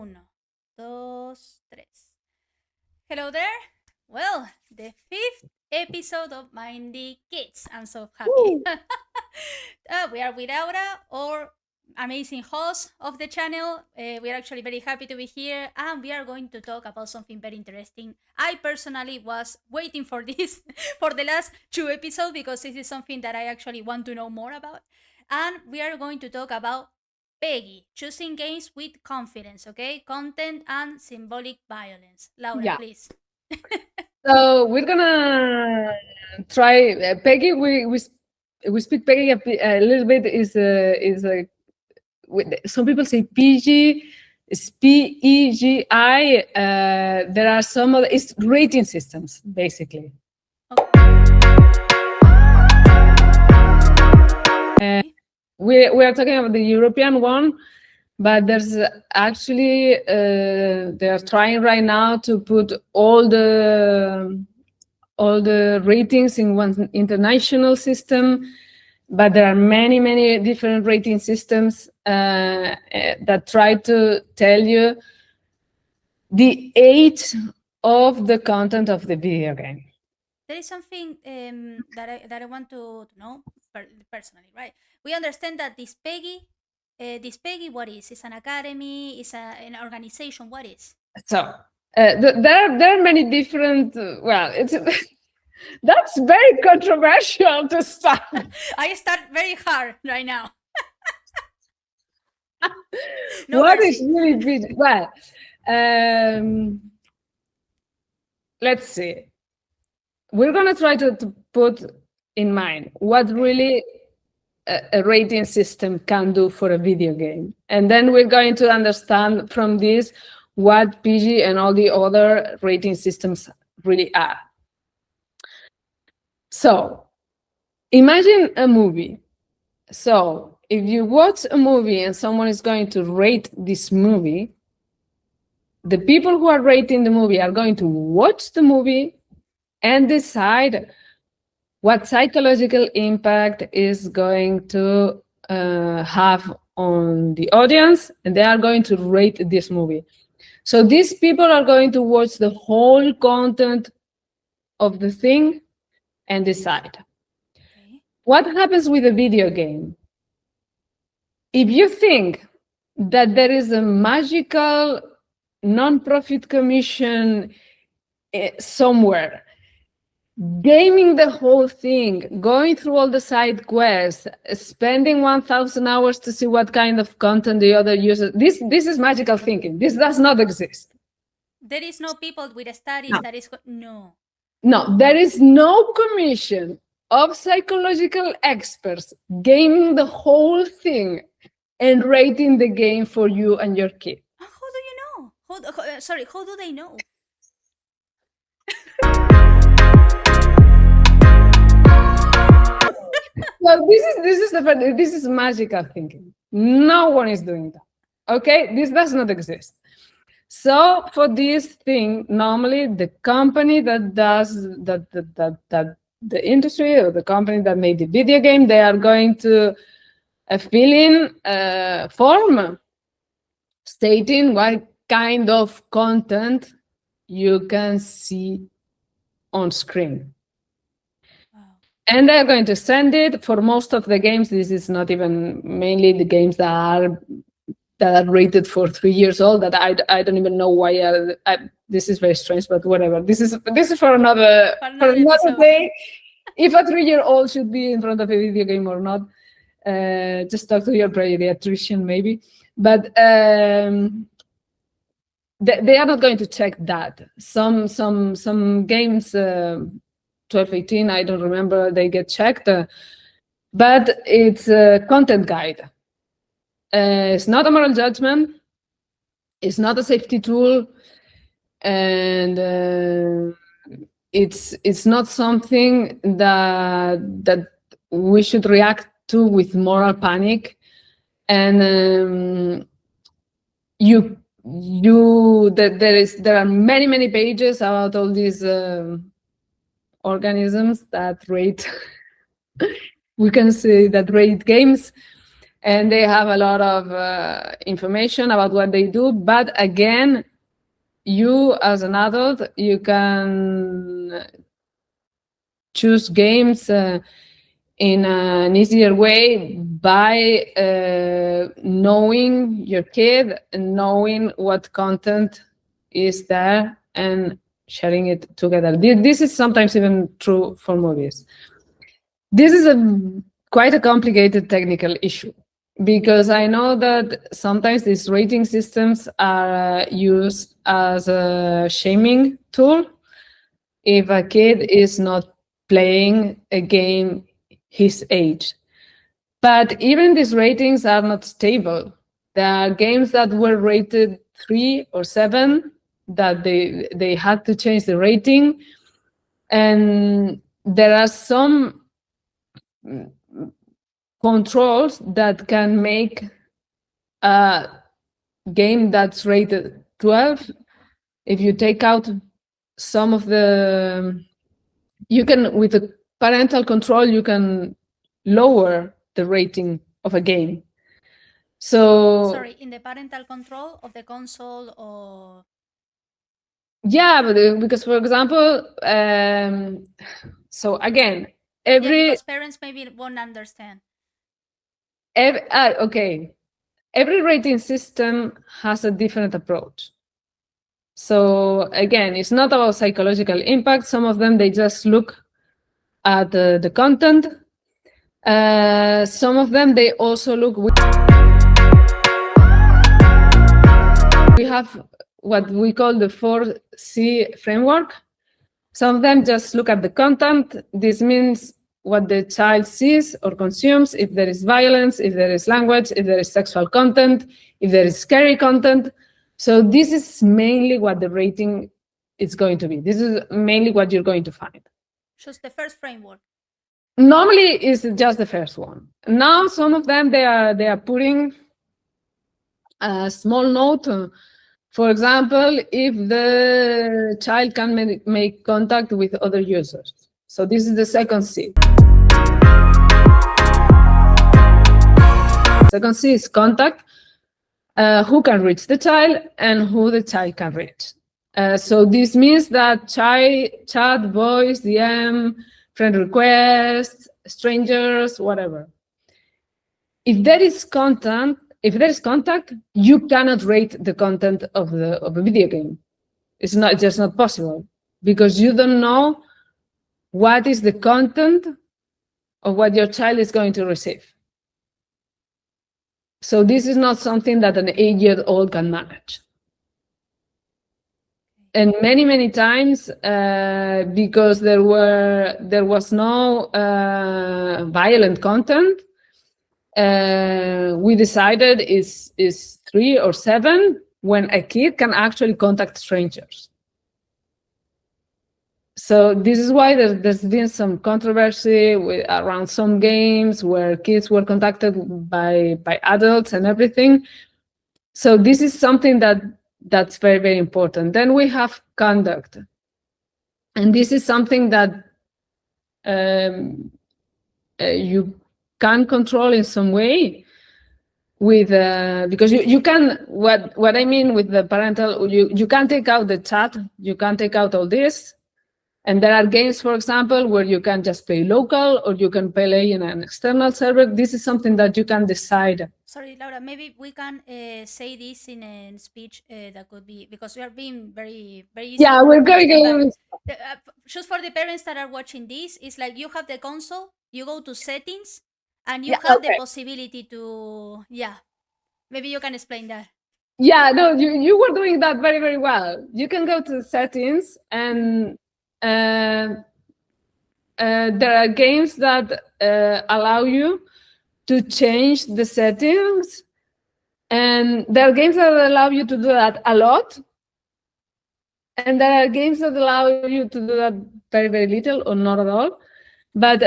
Uno, dos, tres. Hello there. Well, the 5th episode of MindyKids. I'm so happy. We are with Laura, our amazing host of the channel. We are actually very happy to be here, and we are going to talk about something very interesting. I personally was waiting for this for the last 2 episodes because this is something that I actually want to know more about. And we are going to talk about PEGI, choosing games with confidence, okay? Content and symbolic violence. Laura, please. So we're gonna try PEGI. We speak PEGI a little bit. Some people say PEGI. It's PEGI. There are some other. It's rating systems basically. We are talking about the European one, but there's actually they are trying right now to put all the ratings in one international system. But there are many different rating systems that try to tell you the age of the content of the video game. There is something that I want to know personally, right? We understand that this PEGI, what is? It's an academy, it's an organization, what is? So there are many different, well, it's that's very controversial to start. I start very hard right now. What is really big? Well, let's see. We're going to try to put in mind what really a rating system can do for a video game. And then we're going to understand from this what PEGI and all the other rating systems really are. So imagine a movie. So if you watch a movie and someone is going to rate this movie, the people who are rating the movie are going to watch the movie and decide what psychological impact is going to have on the audience, and they are going to rate this movie. So these people are going to watch the whole content of the thing and decide. Okay. What happens with a video game? If you think that there is a magical non-profit commission somewhere gaming the whole thing, going through all the side quests, spending 1,000 hours to see what kind of content the other uses. This is magical thinking. This does not exist. There is no people with studies that is no. No, there is no commission of psychological experts gaming the whole thing and rating the game for you and your kid. How do you know? How do they know? Well, this is magical thinking. No one is doing that. Okay, this does not exist. So for this thing, normally the company that does that the industry or the company that made the video game, they are going to fill in a form stating what kind of content you can see on screen. And they're going to send it. For most of the games, this is not even mainly the games that are rated for 3 years old. That I don't even know why. This is very strange, but whatever. This is for another day. If a 3-year-old should be in front of a video game or not, just talk to your pediatrician maybe. But they are not going to check that. Some games. 12, 18, I don't remember, they get checked, but it's a content guide. It's not a moral judgment, it's not a safety tool, and it's not something that we should react to with moral panic. And there are many pages about all these organisms that rate we can say that rate games, and they have a lot of information about what they do. But again, you as an adult, you can choose games in an easier way by knowing your kid and knowing what content is there and sharing it together. This is sometimes even true for movies. This is quite a complicated technical issue, because I know that sometimes these rating systems are used as a shaming tool if a kid is not playing a game his age. But even these ratings are not stable. There are games that were rated 3 or 7 that they had to change the rating. And there are some controls that can make a game that's rated 12, if you take out some of the, you can, with the parental control, you can lower the rating of a game. So sorry, in the parental control of the console, or yeah, but because for example, so again, because parents maybe won't understand. Okay, every rating system has a different approach. So again, it's not about psychological impact. Some of them, they just look at the content. Some of them, they also look. We have what we call the 4C framework. Some of them just look at the content. This means what the child sees or consumes, if there is violence, if there is language, if there is sexual content, if there is scary content. So this is mainly what the rating is going to be. This is mainly what you're going to find. Just the first framework. Normally it's just the first one. Now some of them, they are putting a small note. For example, if the child can make contact with other users. So this is the second C. Second C is contact. Who can reach the child and who the child can reach. So this means that chat, voice, DM, friend requests, strangers, whatever. If there is contact, you cannot rate the content of a video game. It's just not possible, because you don't know what is the content of what your child is going to receive. So this is not something that an 8-year-old can manage. And many times, because there was no violent content, we decided is 3 or 7 when a kid can actually contact strangers. So this is why there's been some controversy around some games where kids were contacted by adults and everything. So this is something that's very, very important. Then we have conduct. And this is something that you can control in some way with because you can, what I mean with the parental, you can take out the chat, you can take out all this. And there are games, for example, where you can just play local or you can play in an external server. This is something that you can decide. Sorry, Laura, maybe we can say this in a speech that could be, because we are being very, very easy. Yeah, we're going just for the parents that are watching this, it's like you have the console, you go to settings, and you have the possibility to, maybe you can explain that. Yeah, no, you were doing that very, very well. You can go to settings, and there are games that allow you to change the settings, and there are games that allow you to do that a lot, and there are games that allow you to do that very, very little or not at all. But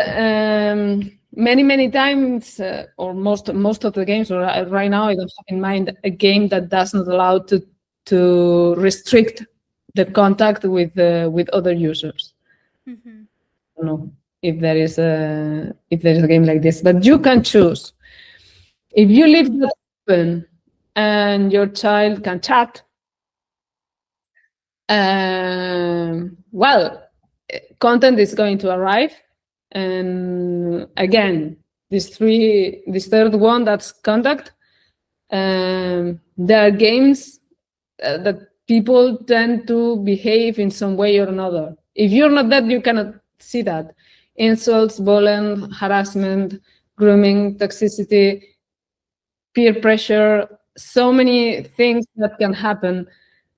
many times, or most of the games, or right now I don't have in mind a game that does not allow to restrict the contact with other users. Mm-hmm. I don't know if there is a game like this, but you can choose. If you leave that open and your child can chat, well, content is going to arrive. And again, this third one, that's contact. There are games that people tend to behave in some way or another. If you're not that, you cannot see that. Insults, bullying, harassment, grooming, toxicity, peer pressure, so many things that can happen.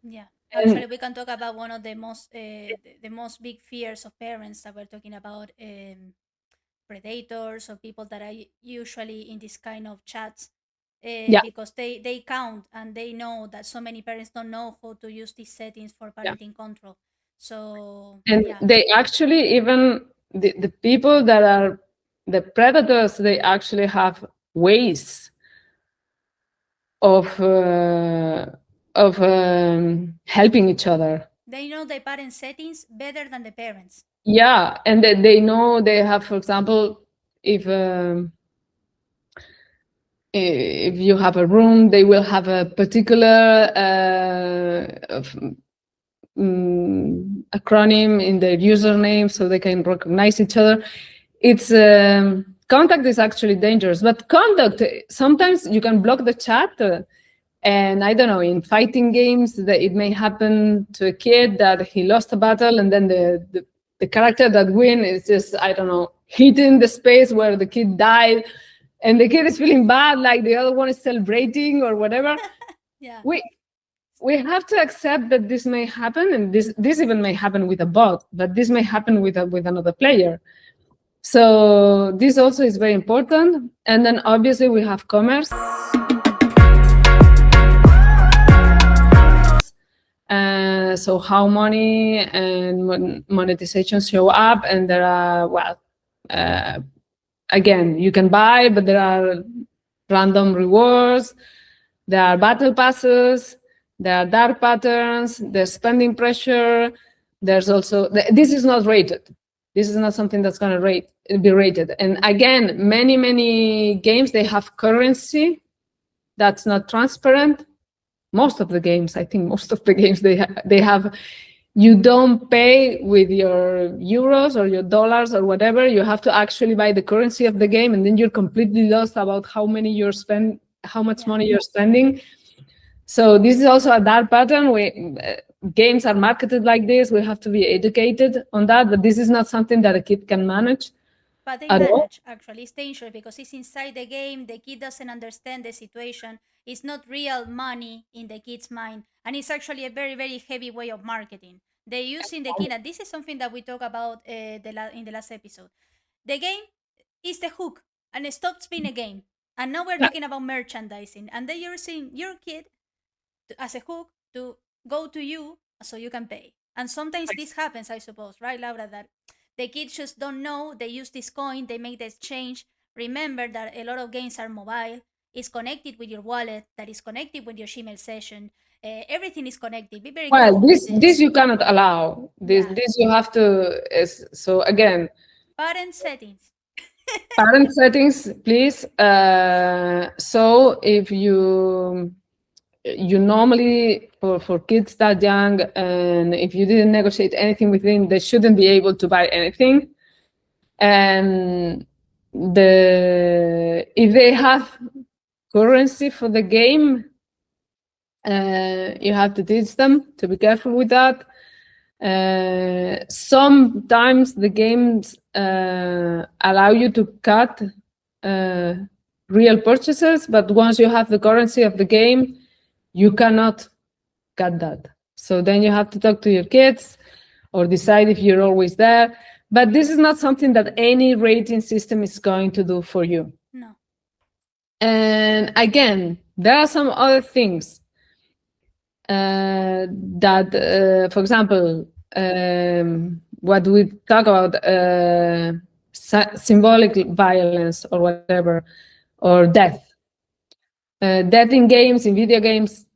Yeah. Actually, we can talk about one of the most big fears of parents that we're talking about, predators or people that are usually in this kind of chats, Yeah. because they count and they know that so many parents don't know how to use these settings for parenting control. So And yeah, they actually, even the people that are the predators, they actually have ways of helping each other. they know the parent settings better than the parents. Yeah, and they know they have, for example, if you have a room, they will have a particular acronym in their username so they can recognize each other. It's contact is actually dangerous, but conduct, sometimes you can block the chat. And I don't know, in fighting games, that it may happen to a kid that he lost a battle, and then the character that win is just, I don't know, hitting the space where the kid died, and the kid is feeling bad, like the other one is celebrating or whatever. Yeah. We have to accept that this may happen, and this even may happen with a bot, but this may happen with another player. So this also is very important. And then obviously we have commerce. So how money and monetization show up, and there are, again, you can buy, but there are random rewards, there are battle passes, there are dark patterns, there's spending pressure, there's also, this is not rated. This is not something that's going to be rated. And again, many games, they have currency that's not transparent. Most of the games, I think most of the games, they have, you don't pay with your euros or your dollars or whatever. You have to actually buy the currency of the game, and then you're completely lost about how much money you're spending. So this is also a dark pattern. Games are marketed like this. We have to be educated on that, but this is not something that a kid can manage. But they manage, actually. It's dangerous because it's inside the game. The kid doesn't understand the situation. It's not real money in the kid's mind. And it's actually a very, very heavy way of marketing. They're using the kid. And this is something that we talked about in the last episode. The game is the hook, and it stops being a game. And now we're talking about merchandising. And then you're using your kid as a hook to go to you so you can pay. And sometimes this happens, I suppose, right, Laura, that the kids just don't know. They use this coin, they make the exchange. Remember that a lot of games are mobile. It's connected with your wallet, that is connected with your Gmail session. Everything is connected. Be very careful. Well, this you cannot allow. This you have to. So again, parent settings. Parent settings, please. So if you normally, for kids that young, and if you didn't negotiate anything with them, they shouldn't be able to buy anything. And if they have currency for the game, you have to teach them to be careful with that. Sometimes the games allow you to cut real purchases, but once you have the currency of the game, you cannot cut that. So then you have to talk to your kids or decide if you're always there. But this is not something that any rating system is going to do for you. No. And again, there are some other things that, for example, what we talk about, symbolic violence or whatever, or death. Death in games, in video games,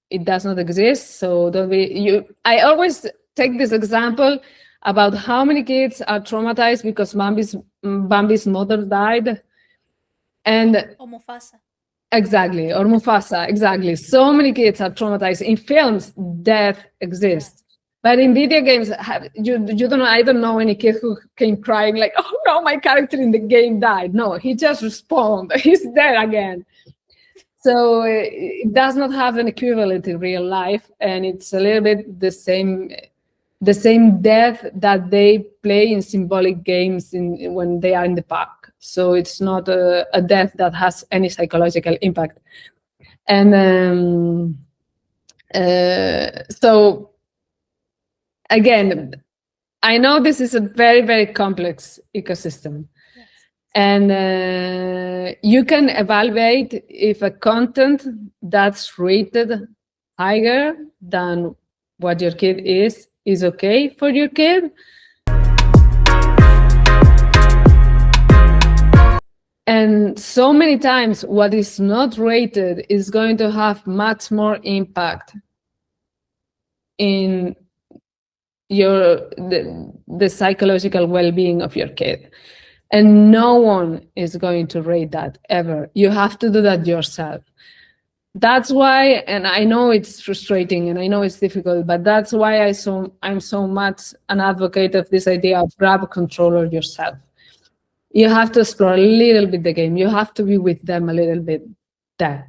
it does not exist. So don't be. I always take this example about how many kids are traumatized because Bambi's mother died. And or Mufasa. Exactly, or Mufasa, exactly. So many kids are traumatized. In films, death exists. But in video games, you don't know, I don't know any kid who came crying like, oh no, my character in the game died. No, he just respawned. He's there again. So it does not have an equivalent in real life. And it's a little bit the same death that they play in symbolic games when they are in the park. So it's not a death that has any psychological impact. And so again, I know this is a very, very complex ecosystem. Yes. And you can evaluate if a content that's rated higher than what your kid is okay for your kid. And so many times what is not rated is going to have much more impact in the psychological well-being of your kid. And no one is going to rate that ever. You have to do that yourself. That's why, and I know it's frustrating and I know it's difficult, but that's why I'm so much an advocate of this idea of grab a controller yourself. You have to explore a little bit the game. You have to be with them a little bit there.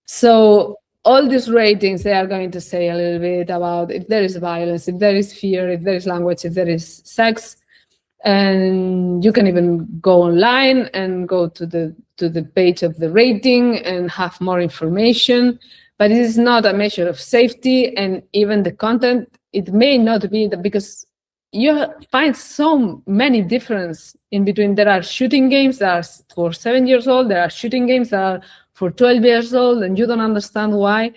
So all these ratings, they are going to say a little bit about if there is violence, if there is fear, if there is language, if there is sex. And you can even go online and go to the page of the rating and have more information. But it is not a measure of safety, and even the content, it may not be because you find so many differences in between. There are shooting games that are for 7 years old. There are shooting games that are for 12 years old, and you don't understand why.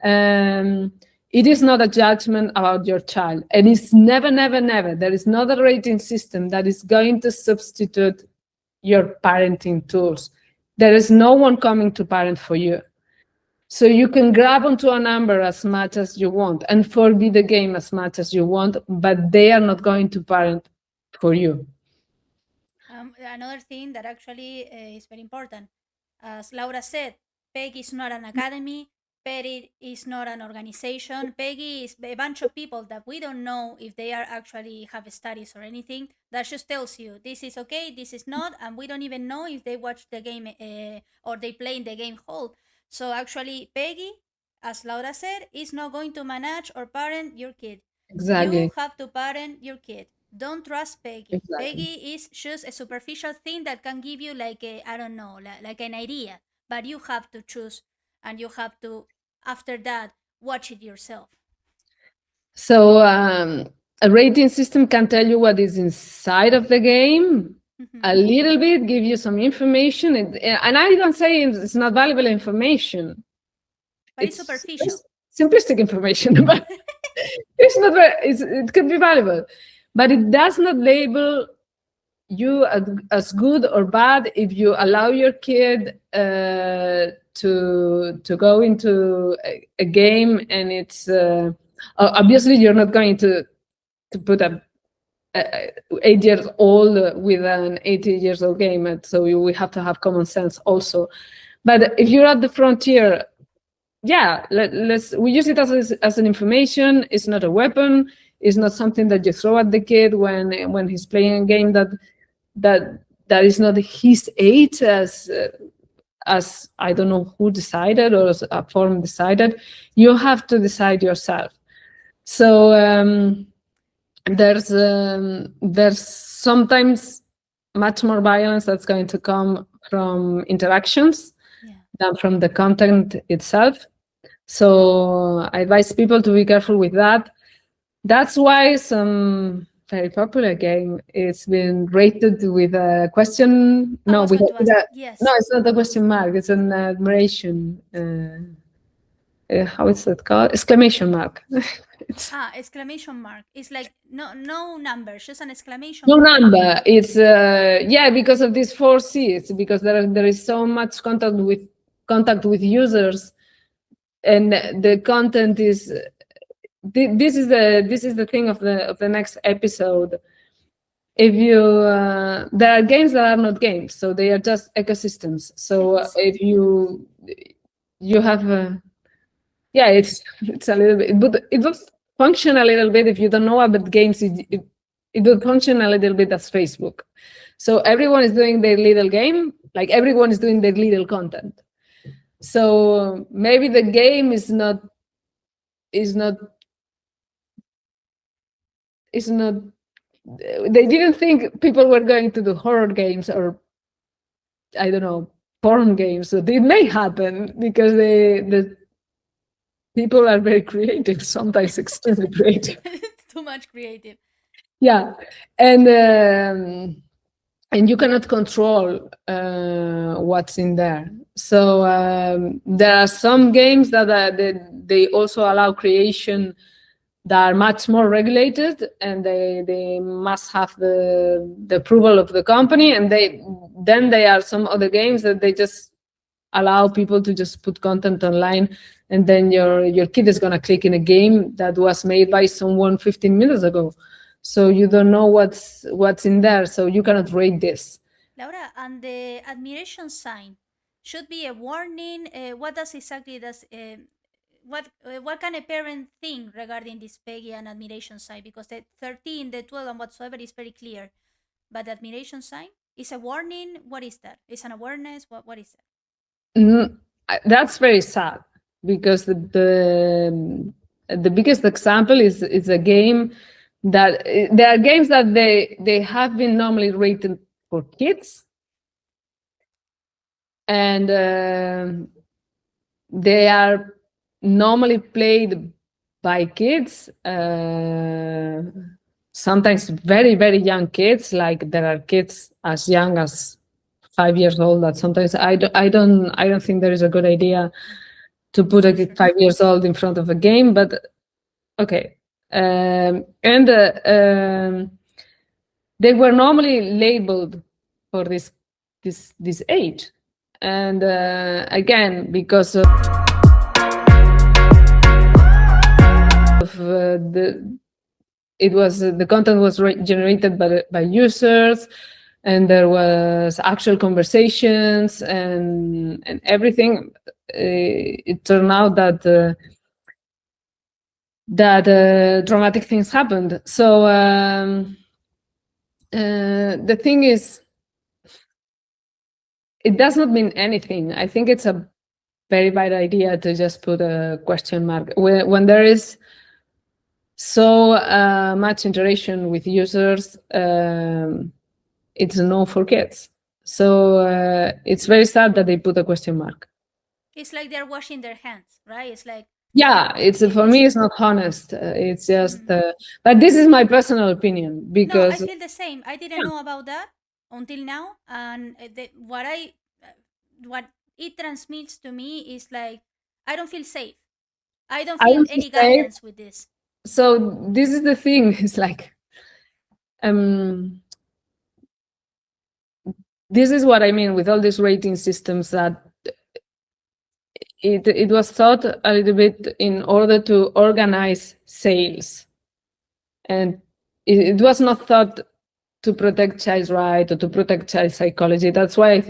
It is not a judgment about your child. And it's never, never, never. There is not a rating system that is going to substitute your parenting tools. There is no one coming to parent for you. So you can grab onto a number as much as you want and forbid the game as much as you want, but they are not going to parent for you. Another thing that actually is very important, as Laura said, PEGI is not an academy. PEGI is not an organization. PEGI is a bunch of people that we don't know if they are actually have studies or anything. That just tells you this is okay, this is not, and we don't even know if they watch the game or they play in the game hall. So actually, PEGI, as Laura said, is not going to manage or parent your kid. Exactly. You have to parent your kid. Don't trust PEGI. Exactly. PEGI is just a superficial thing that can give you like I don't know, like an idea. But you have to choose, and you have to, after that, watch it yourself. So a rating system can tell you what is inside of the game, a little bit, give you some information. And I don't say it's not valuable information. But it's superficial. Simplistic information, but it's not it could be valuable. But it does not label you as good or bad if you allow your kid to go into a game, and it's obviously you're not going to put a 8 years old with an 80 years old game, so we have to have common sense also. But if you're at the frontier, yeah, we use it as an information. It's not a weapon. It's not something that you throw at the kid when he's playing a game that is not his age, as I don't know who decided or as a forum decided. You have to decide yourself. So there's sometimes much more violence that's going to come from interactions than from the content itself. So I advise people to be careful with that. That's why some very popular game is been rated with a question. No, yes. No, it's not a question mark. It's an admiration. How is that called? Exclamation mark. Exclamation mark. It's like no number, just an exclamation mark. No number. It's because of these 4 C's, because there is so much contact with users, and the content is. This is the thing of the next episode. if you there are games that are not games, so they are just ecosystems. So if you have yeah, it's a little bit, but it would function a little bit if you don't know about games. It would function a little bit as Facebook. So everyone is doing their little game, like everyone is doing their little content. So maybe the game is not they didn't think people were going to do horror games or I don't know, porn games. So it may happen because the people are very creative, sometimes extremely creative. Too much creative. Yeah, and you cannot control what's in there. So there are some games that they also allow creation that are much more regulated, and they must have the approval of the company. And then there are some other games that they just allow people to just put content online, and then your kid is gonna click in a game that was made by someone 15 minutes ago. So you don't know what's in there, so you cannot rate this. Laura, and the admiration sign should be a warning. What does exactly does what can a parent think regarding this PEGI and admiration sign? Because the 13, the 12, and whatsoever is very clear, but the admiration sign is a warning. What is that? Is an awareness? What is that? That's very sad because the biggest example is a game that there are games that they have been normally rated for kids, and they are normally played by kids, sometimes very, very young kids. Like there are kids as young as 5 years old that sometimes I don't think there is a good idea to put a kid 5 years old in front of a game, but okay. And they were normally labeled for this age, and again because of the content was generated by users, and there was actual conversations and everything. It turned out that dramatic things happened. So the thing is, it does not mean anything. I think it's a very bad idea to just put a question mark when there is so much interaction with users. It's no for kids. So it's very sad that they put a question mark. It's like they're washing their hands, right? It's like for me it's not honest. It's just but this is my personal opinion, because no, I feel the same. I didn't know about that until now, and what it transmits to me is like I don't feel safe. I don't feel any guidance with this. So this is the thing. It's like this is what I mean with all these rating systems, that it was thought a little bit in order to organize sales, and it was not thought to protect child's right or to protect child psychology. That's why I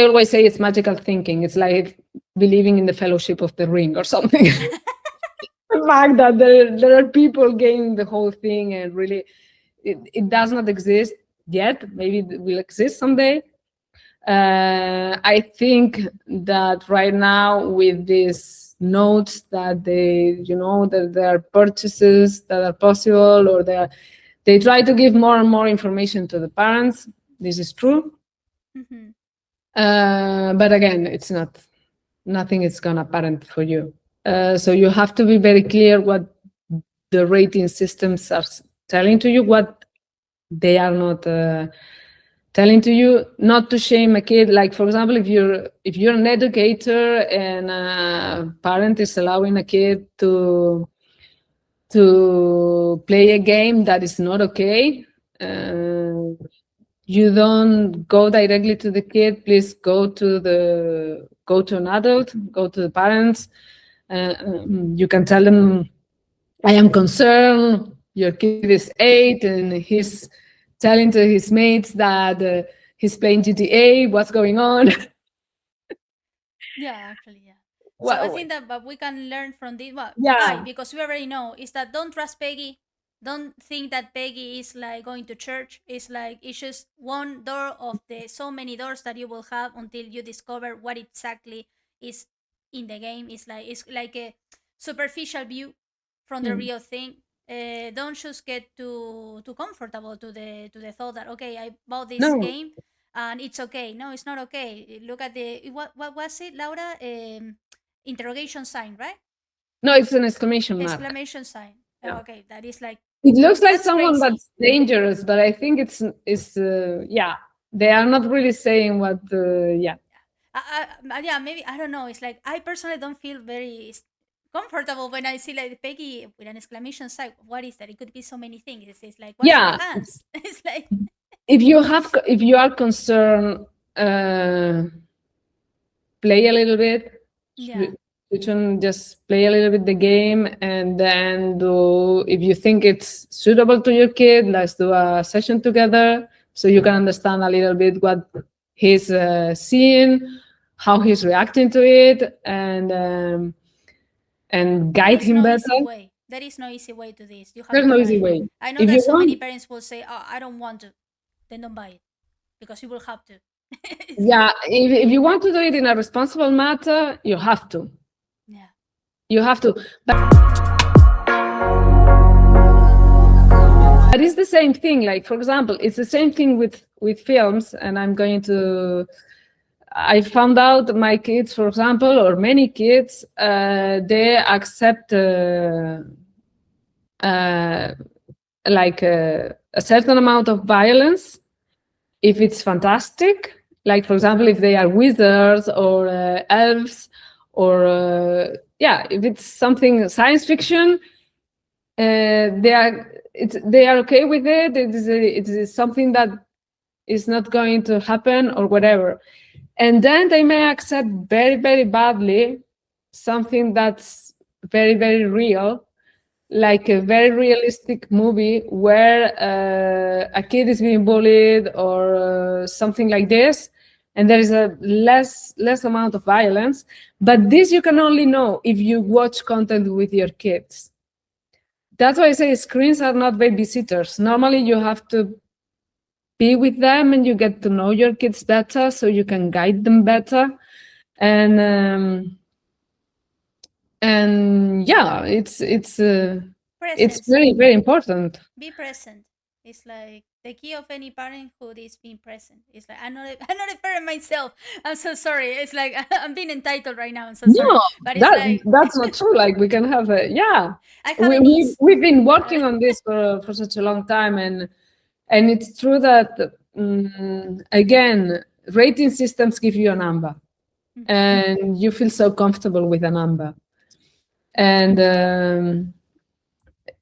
always say it's magical thinking. It's like believing in the Fellowship of the Ring or something. The fact that there are people gaming the whole thing, and really it does not exist yet. Maybe it will exist someday. I think that right now with these notes that that there are purchases that are possible, or they try to give more and more information to the parents. This is true. But again, it's nothing is gonna apparent for you. So you have to be very clear what the rating systems are telling to you, what they are not telling to you. Not to shame a kid. Like, for example, if you're an educator and a parent is allowing a kid to play a game that is not okay, you don't go directly to the kid. Please go to an adult, go to the parents. You can tell them, I am concerned, your kid is 8 and he's telling to his mates that he's playing GTA, what's going on. Yeah, actually, yeah. So Well, I think that but we can learn from this. Well, yeah. because we already know is that don't trust Peggy. Don't think that Peggy is like going to church. It's like it's just one door of the so many doors that you will have until you discover what exactly is in the game. It's like a superficial view from the Mm. real thing. Don't just get too comfortable to the thought that okay, I bought this No, game and it's okay. No, it's not okay. Look at the what was it, Laura? Interrogation sign, right? no, it's an exclamation mark. Exclamation sign. Yeah. Okay, that is like It looks like that's someone crazy. that's dangerous, but I think it's yeah. They are not really saying what. Yeah. Yeah, maybe I don't know. It's like I personally don't feel very comfortable when I see like Peggy with an exclamation sign. What is that? It could be so many things. It's like wash your Yeah. hands. It's like If you are concerned, play a little bit. yeah. You can just play a little bit the game, and then do, if you think it's suitable to your kid, let's do a session together so you can understand a little bit what he's seeing, how he's reacting to it, and There guide is him no better. easy way. There is no easy way to this. You have There's to no try easy it. way. I know If that you so many want, parents will say, "Oh, I don't want to." Then don't buy it because you will have to. It's yeah, like if you want to do it in a responsible manner, you have to. yeah. You have to. But it's the same thing. Like, for example, it's the same thing with films, and I'm going to. I found out my kids, for example, or many kids, they accept like a certain amount of violence if it's fantastic. Like, for example, if they are wizards or elves, or yeah, if it's something science fiction, they are okay with it. It is something that is not going to happen or whatever. And then they may accept very, very badly something that's very, very real, like a very realistic movie where a kid is being bullied or something like this, and there is a less amount of violence. But this you can only know if you watch content with your kids. That's why I say screens are not babysitters. Normally you have to be with them and you get to know your kids better so you can guide them better. And yeah, it's very, very important. Be present. It's like the key of any parenthood is being present. It's like I'm not a parent myself. I'm so sorry. It's like I'm being entitled right now. I'm so sorry. No, But it's like that's not true. Like, we can have a, yeah. I have a niece. We've been working on this for such a long time, and it's true that again, rating systems give you a number, and you feel so comfortable with a number, and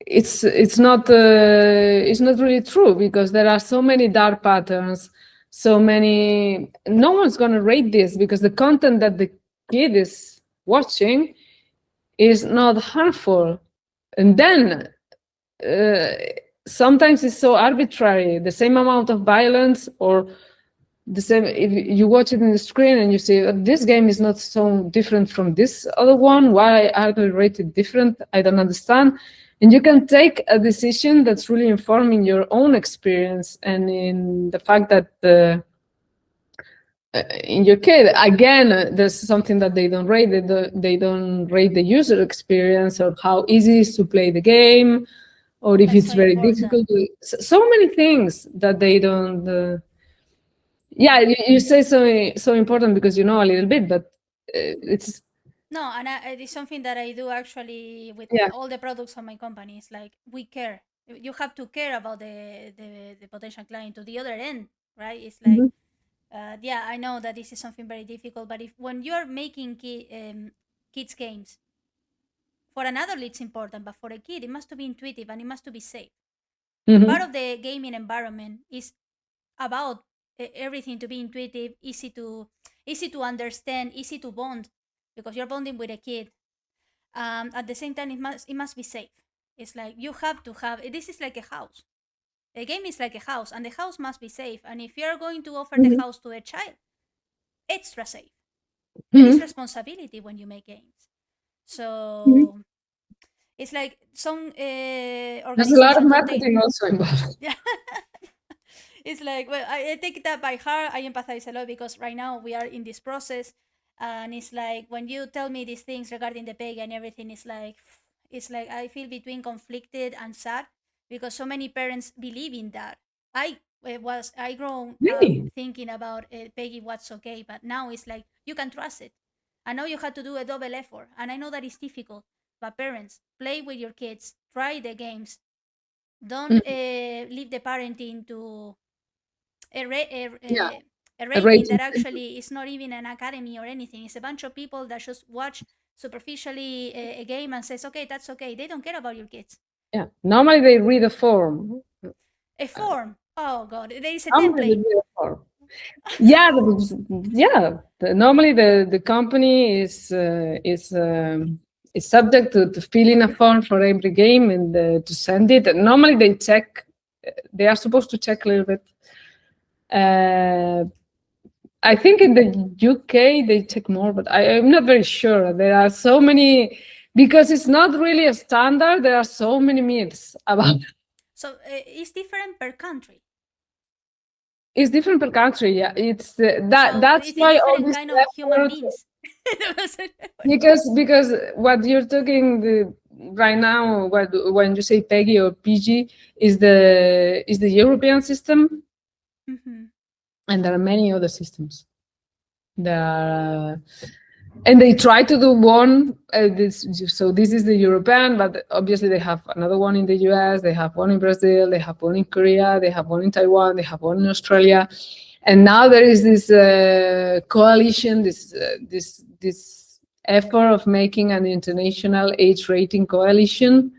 it's not really true, because there are so many dark patterns, so many. No one's going to rate this because the content that the kid is watching is not harmful. And then sometimes it's so arbitrary, the same amount of violence, or the same, if you watch it in the screen and you see this game is not so different from this other one, why are they rated different? I don't understand. And you can take a decision that's really informing your own experience, and in the fact that in your kid, again, there's something that they don't rate. They don't rate the user experience, or how easy it is to play the game, or if That's it's so very important. difficult. So many things that they don't. Yeah, you say so important because you know a little bit, but it's No, and it's something that I do actually with yeah. all the products of my company. It's like we care. You have to care about the potential client to the other end, right? It's like, Mhm. yeah, I know that this is something very difficult, but if when you're making kids games, for an adult it's important, but for a kid it must be intuitive and it must be safe. Part Mhm. of the gaming environment is about everything to be intuitive, easy to understand, easy to bond, because you're bonding with a kid. At the same time, it must be safe. It's like you have to have this is like a house. A game is like a house, and the house must be safe. And if you're going to offer the house to a child, extra safe. There is responsibility when you make games. So it's like some There's a lot of marketing also involved. Yeah. It's like, well, I take that by heart. I empathize a lot because right now we are in this process, and it's like when you tell me these things regarding the PEGI and everything, it's like I feel between conflicted and sad because so many parents believe in that. I grown Really? up thinking about PEGI what's okay, but now it's like you can trust it. I know you had to do a double effort, and I know that it's difficult. But parents, play with your kids, try the games. Don't leave the parenting to a rating that actually is not even an academy or anything. It's a bunch of people that just watch superficially a game and says, okay, that's okay. They don't care about your kids. Yeah. Normally they read a form. A form. Oh God, there is a Normally template. they read a form. Yeah, normally the company is subject to fill in a form for every game and to send it. And normally they check. They are supposed to check a little bit. I think in the UK they check more, but I'm not very sure. There are so many because it's not really a standard. There are so many myths about it. So it's different per country. It's different per country. Yeah, it's So that's it's why all different this kind of human beings. because what you're talking right now, when you say PEGI or PG, is the European system, and there are many other systems. There are, and they try to do one. So this is the European, but obviously they have another one in the US. They have one in Brazil. They have one in Korea. They have one in Taiwan. They have one in Australia. And now there is this coalition, this effort of making an international age rating coalition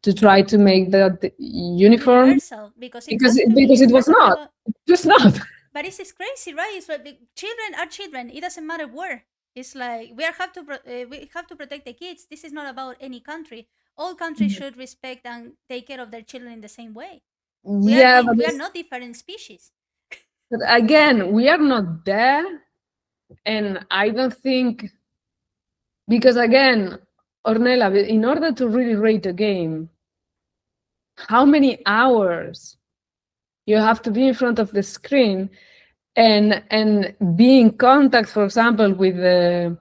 to try to make that uniform. Universal, because it was not. It was not. But it's crazy, right? It's like children are children. It doesn't matter where. It's like we have to protect the kids. This is not about any country. All countries should respect and take care of their children in the same way. We are not different species. But again, we are not there, and I don't think, because again, Ornella, in order to really rate a game, how many hours you have to be in front of the screen and be in contact, for example, with the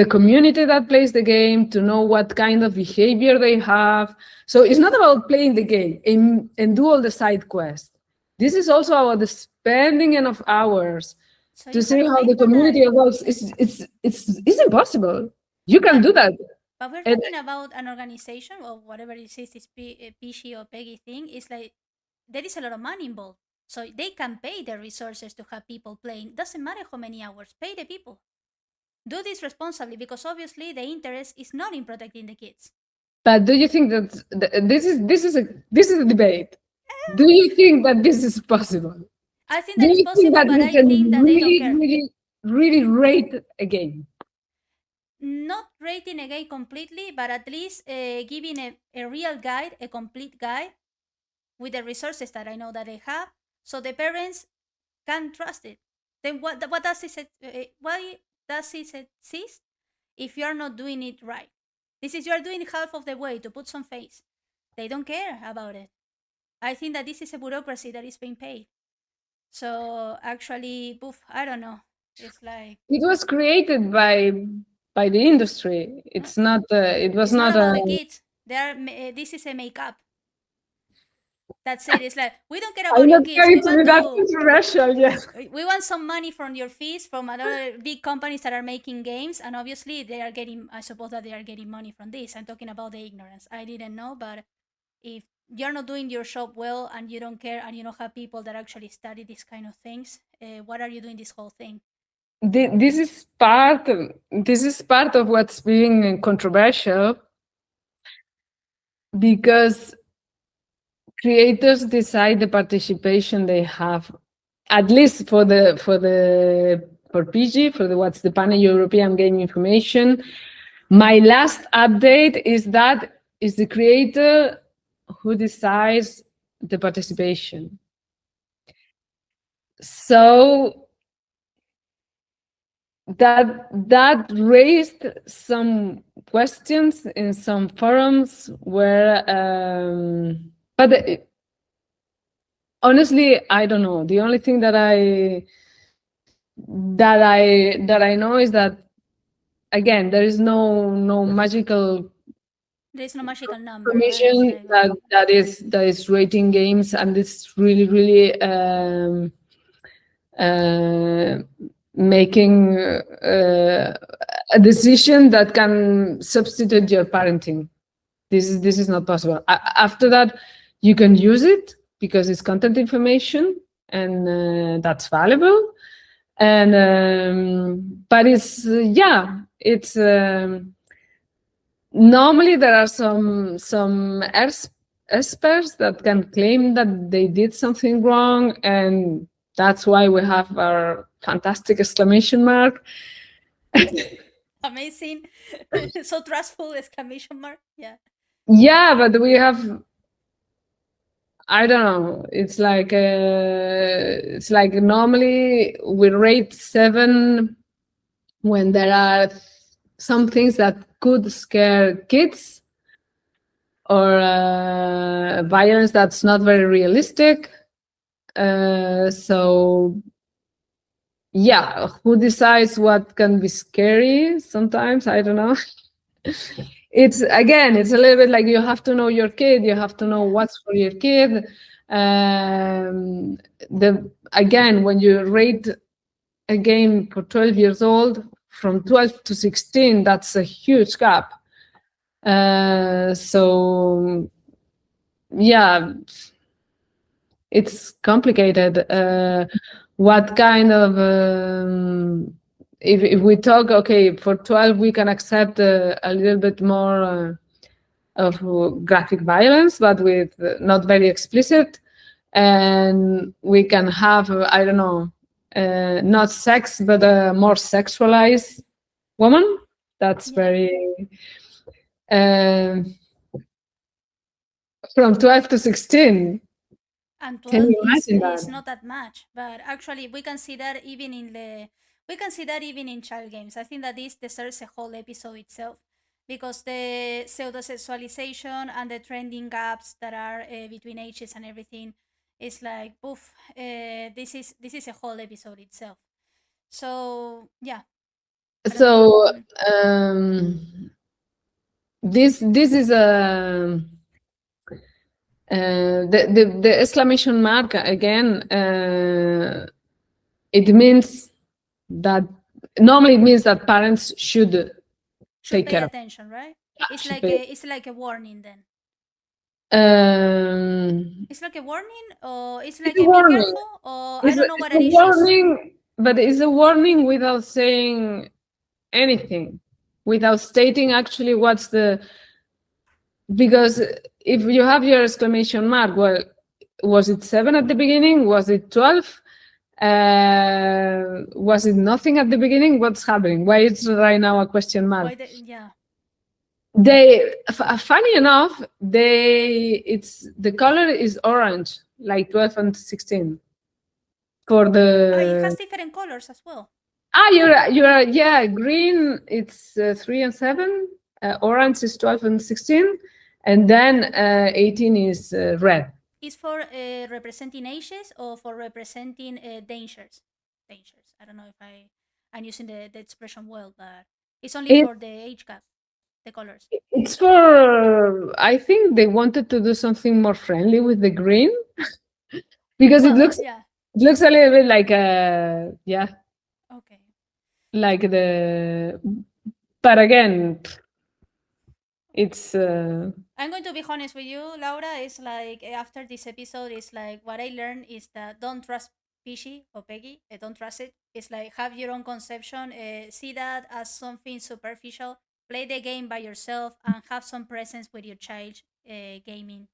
community that plays the game, to know what kind of behavior they have. So it's not about playing the game and do all the side quests. This is also about the spending enough hours to see how the community evolves. It's impossible. You can do that. But we're talking about an organization or whatever it is, this PG or PEGI thing. It's like there is a lot of money involved. So they can pay the resources to have people playing. Doesn't matter how many hours. Pay the people. Do this responsibly, because obviously the interest is not in protecting the kids. But do you think that this is a debate? Do you think that this is possible? I think that it's possible, but I think that they don't care. Really rate a game. Not rating a game completely, but at least giving a real guide, a complete guide with the resources that I know that they have, so the parents can trust it. Then what does it? Why does it exist if you are not doing it right? You are doing half of the way to put some face. They don't care about it. I think that this is a bureaucracy that is being paid. So actually, I don't know. It's like it was created by the industry. It's not. It was not about the kids. This is a makeup. That's it. It's like, we don't care about your kids. We want some money from your fees from other big companies that are making games, and obviously they are getting. I suppose that they are getting money from this. I'm talking about the ignorance. I didn't know, but if you're not doing your job well and you don't care and you don't have people that actually study these kind of things, what are you doing this whole thing? This is part of what's being controversial, because creators decide the participation they have, at least for PG, for what's the Pan-European Game Information. My last update is that is the creator who decides the participation. So that raised some questions in some forums where, but honestly, I don't know. The only thing that I know is that, again, there is no magical. There's no magical number, Information right? that is rating games, and it's really making a decision that can substitute your parenting. This is not possible. After that, you can use it because it's content information, and that's valuable. And but it's it's normally there are some experts that can claim that they did something wrong, and that's why we have our fantastic exclamation mark. Amazing. So trustful exclamation mark. Yeah. Yeah, but we have, I don't know. It's like normally we rate 7 when there are some things that could scare kids, or violence that's not very realistic. So yeah, who decides what can be scary? Sometimes, I don't know. It's a little bit like you have to know your kid. You have to know what's for your kid. When you rate a game for 12 years old, from 12 to 16, that's a huge gap. So yeah, it's complicated. What kind of if we talk, okay, for 12 we can accept a little bit more of graphic violence, but with not very explicit, and we can have I don't know, not sex but a more sexualized woman. That's very from 12 to 16. And 12 Can you is imagine not that much, but actually we can see that even in child games. I think that this deserves a whole episode itself, because the pseudo-sexualization and the trending gaps that are between ages and everything is like, poof, this is a whole episode itself. So yeah. So this is a the exclamation mark again. It means that normally it means that parents should take pay care attention, right? Yeah, it's like a warning then. It's like a warning, or it's like a a be warning. careful, or I don't know what it is. Warning, but it's a warning without saying anything, without stating actually what's the. Because if you have your exclamation mark, well, was it 7 at the beginning? Was it 12? Was it nothing at the beginning? What's happening? Why it's right now a question mark? Funny enough, the color is orange, like 12 and 16. For the it has different colors as well. You're yeah. Green, it's 3 and 7. Orange is 12 and 16, and then 18 is red. Is for representing ages or for representing dangers? Dangers. I don't know if I'm using the expression well, but it's only for the age gap. The colors. It's for. I think they wanted to do something more friendly with the green, because it looks a little bit like Okay. Like but again, it's. I'm going to be honest with you, Laura. It's like after this episode, it's like what I learned is that don't trust PEGI or PEGI. Don't trust it. It's like have your own conception. See that as something superficial. Play the game by yourself and have some presence with your child gaming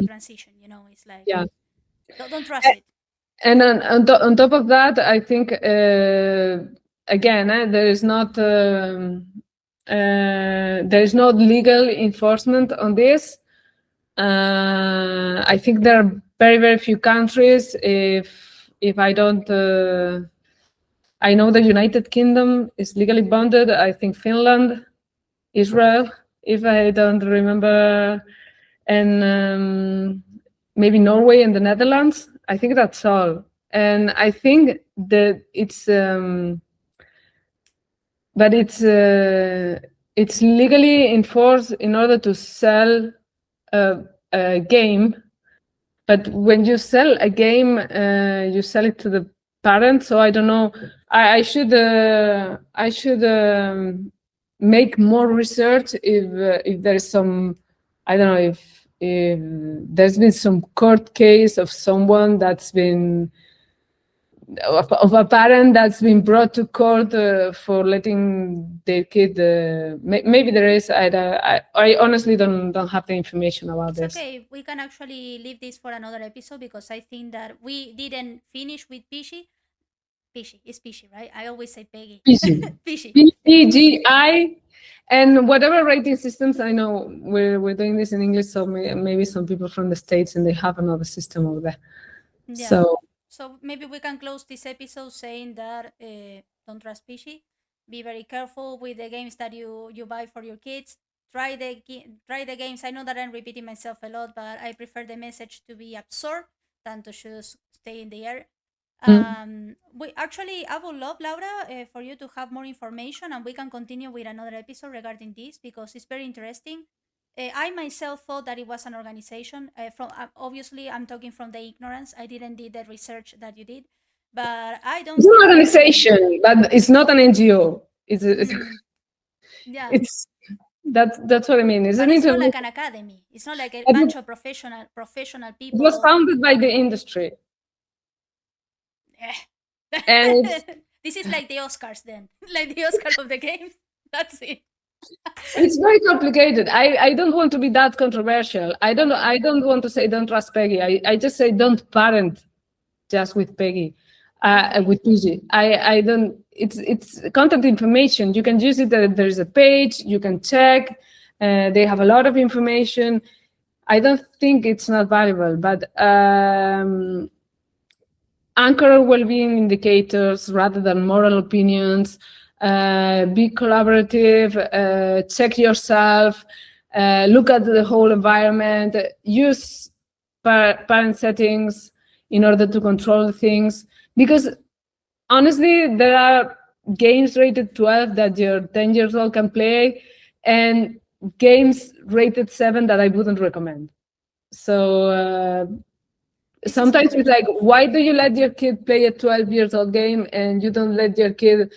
transition. You know, it's like don't trust it. And on top of that, I think again there is not legal enforcement on this. I think there are very, very few countries. If I don't, I know the United Kingdom is legally bonded. I think Finland, Israel, if I don't remember, and maybe Norway and the Netherlands. I think that's all. And I think that but it's legally enforced in order to sell a game. But when you sell a game, you sell it to the parent. So I don't know. I should make more research if there is some. I don't know if there's been some court case of someone that's been of a parent that's been brought to court for letting their kid. Maybe there is. I honestly don't have the information about It's this. okay. We can actually leave this for another episode because I think that we didn't finish with PEGI. PEGI. It's PEGI, right? I always say PEGI. PEGI. PEGI. PEGI. And whatever rating systems, I know we're doing this in English, so maybe some people from the States and they have another system over there. Yeah. So maybe we can close this episode saying that don't trust PEGI. Be very careful with the games that you buy for your kids. Try the games. I know that I'm repeating myself a lot, but I prefer the message to be absorbed than to just stay in the air. I would love, Laura, for you to have more information, and we can continue with another episode regarding this because it's very interesting. I myself thought that it was an organization. From obviously, I'm talking from the ignorance. I didn't did the research that you did, but I don't. It's an organization, but it's not an NGO. Yeah. It's that's what I mean. It's not like an academy. It's not like a bunch of professional people. It was founded by the industry. And this is like the Oscars then, like the Oscar of the games. That's it. It's very complicated. I don't want to be that controversial. I don't want to say don't trust PEGI. I just say don't parent just with PEGI, with PEGI. I don't. It's content information. You can use it. There's a page. You can check. They have a lot of information. I don't think it's not valuable, but anchor well-being indicators rather than moral opinions. Be collaborative, check yourself, look at the whole environment, use parent settings in order to control things. Because honestly, there are games rated 12 that your 10 years old can play, and games rated 7 that I wouldn't recommend. So sometimes it's like, why do you let your kid play a 12 years old game and you don't let your kid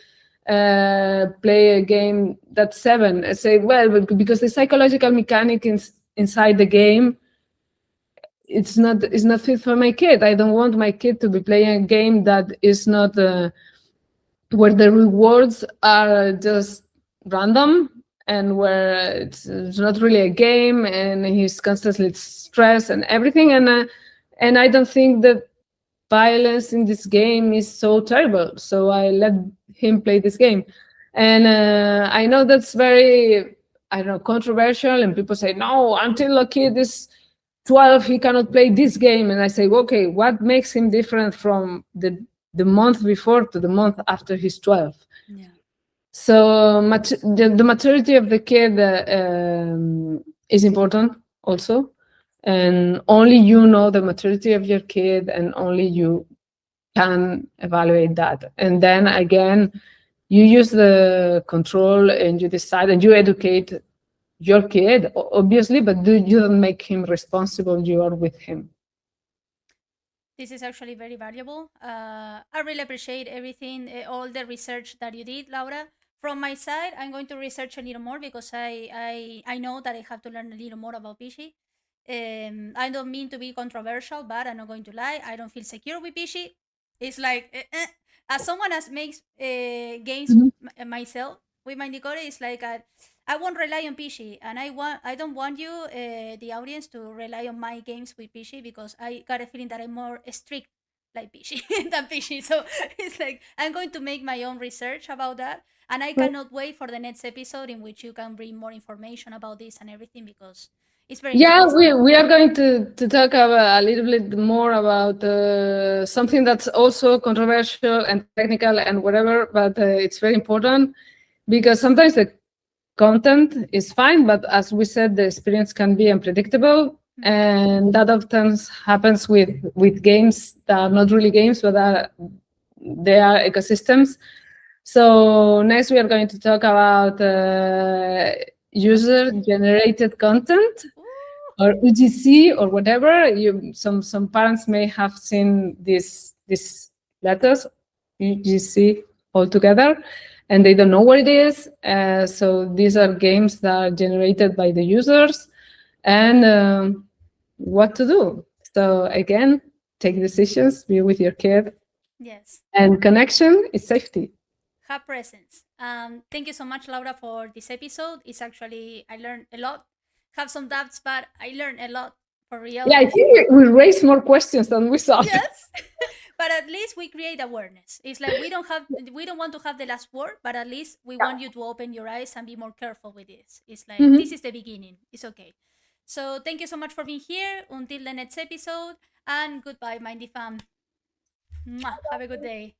play a game that's 7? I say, well, because the psychological mechanic inside the game, it's not fit for my kid. I don't want my kid to be playing a game that is not where the rewards are just random and where it's not really a game and he's constantly stressed and everything. And I don't think that violence in this game is so terrible. So I let him play this game. And I know that's very, I don't know, controversial. And people say, no, until a kid is 12, he cannot play this game. And I say, okay, what makes him different from the month before to the month after he's 12? Yeah. So the maturity of the kid is important also. And only you know the maturity of your kid, and only you can evaluate that. And then again, you use the control and you decide and you educate your kid, obviously, but you don't make him responsible. You are with him. This is actually very valuable. I really appreciate everything, all the research that you did, Laura. From my side, I'm going to research a little more because I know that I have to learn a little more about PEGI. I don't mean to be controversial, but I'm not going to lie. I don't feel secure with PEGI. It's like, as someone as makes games myself with Mindycore, it's like I won't rely on PEGI, and I don't want you, the audience, to rely on my games with PEGI because I got a feeling that I'm more strict like PEGI than PEGI. So it's like I'm going to make my own research about that, and I cannot wait for the next episode in which you can bring more information about this and everything because It's very Yeah, interesting. we are going to talk about, a little bit more about something that's also controversial and technical and whatever, but it's very important because sometimes the content is fine, but as we said, the experience can be unpredictable, and that often happens with games that are not really games, but they are ecosystems. So next we are going to talk about user-generated content, or UGC, or whatever. Some parents may have seen these letters, UGC, altogether, and they don't know what it is. So these are games that are generated by the users, and what to do. So again, take decisions, be with your kid. Yes. And connection is safety. Have presence. Thank you so much, Laura, for this episode. It's actually, I learned a lot. Have some doubts, but I learned a lot for real. Yeah, I think we raised more questions than we thought. Yes. But at least we create awareness. It's like we don't want to have the last word, but at least we want you to open your eyes and be more careful with this. It's like this is the beginning. It's okay. So thank you so much for being here. Until the next episode, and goodbye, Mindy fam. Mwah. Have a good day.